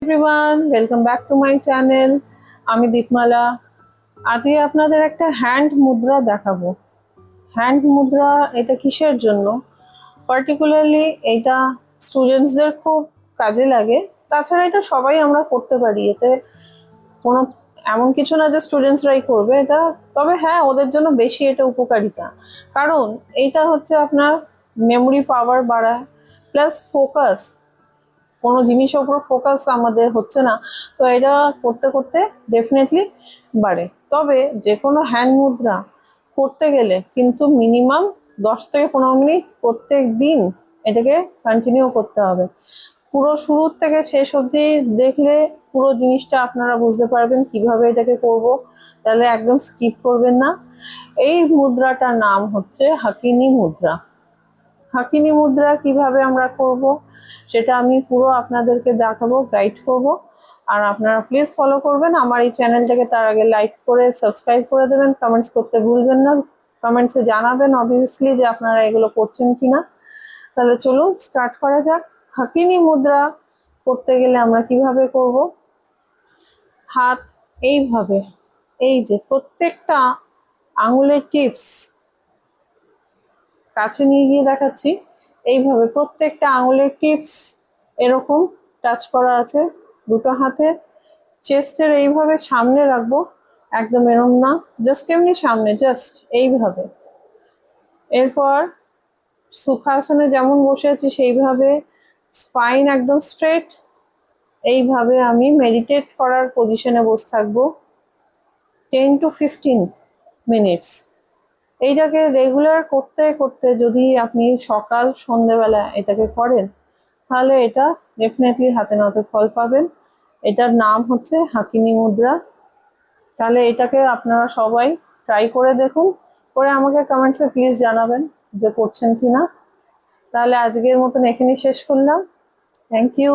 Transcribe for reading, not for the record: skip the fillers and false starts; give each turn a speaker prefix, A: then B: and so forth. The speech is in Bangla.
A: Everyone, welcome back to my channel. আমি দীপমালা। আজকে আপনাদের একটা হ্যান্ড মুদ্রা দেখাবো। হ্যান্ড মুদ্রা এটা কিসের জন্য? পার্টিকুলারলি এটা স্টুডেন্টসদের খুব কাজে লাগে। তাছাড়া এটা সবাই আমরা করতে পারি। এতে কোনো এমন কিছু না যে স্টুডেন্টসরাই করবে এটা, তবে হ্যাঁ ওদের জন্য বেশি এটা উপকারিতা। কারণ এইটা হচ্ছে আপনার মেমোরি পাওয়ার বাড়ায়, প্লাস ফোকাস, কোনো জিনিসের উপর ফোকাস আমাদের হচ্ছে না, তো এটা করতে করতে ডেফিনেটলি বাড়ে। তবে যে কোনো হ্যান্ড মুদ্রা করতে গেলে কিন্তু মিনিমাম 10 থেকে 15 মিনিট প্রত্যেক দিন এটাকে কন্টিনিউ করতে হবে। পুরো শুরুর থেকে শেষ অবধি দেখলে পুরো জিনিসটা আপনারা বুঝতে পারবেন কিভাবে এটাকে করব, তাহলে একদম স্কিপ করবেন না। এই মুদ্রাটার নাম হচ্ছে হাকিনি মুদ্রা। হাকিনি মুদ্রা কিভাবে আমরা করব সেটা আমি পুরো আপনাদেরকে দেখাবো, গাইড করব। আর আপনারা প্লিজ ফলো করবেন আমার এই চ্যানেলটাকে। তার আগে লাইক করে সাবস্ক্রাইব করে দেবেন, কমেন্টস করতে ভুলবেন না। কমেন্টসে জানাবেন অবভিয়াসলি যে আপনারা এগুলো করছেন কিনা। তাহলে চলুন স্টার্ট করা যাক। হাকিনি মুদ্রা করতে গেলে আমরা কিভাবে করব? হাত এইভাবে, এই যে প্রত্যেকটা আঙুলের টিপস কাছে নিয়ে গিয়ে দেখাচ্ছি, এইভাবে প্রত্যেকটা আঙুলের টিপস এরকম টাচ করা আছে দুটো হাতে। চেস্টের এইভাবে সামনে রাখবো, একদম এরম না, জাস্ট এমনি সামনে, জাস্ট এইভাবে। এরপর সুখাসনে যেমন বসে আছি সেইভাবে স্পাইন একদম স্ট্রেট। এইভাবে আমি মেডিটেট করার পজিশনে বসে থাকবো 10 to 15 মিনিটস। এইটাকে রেগুলার করতে করতে যদি আপনি সকাল সন্ধেবেলা এটাকে করেন তাহলে এটা ডেফিনেটলি হাতে নাতে ফল পাবেন। এটার নাম হচ্ছে হাকিনি মুদ্রা। তাহলে এটাকে আপনারা সবাই ট্রাই করে দেখুন, করে আমাকে কমেন্টসে প্লিজ জানাবেন যে করছেন কি না। তাহলে আজকের মতন এখানেই শেষ করলাম। Thank you.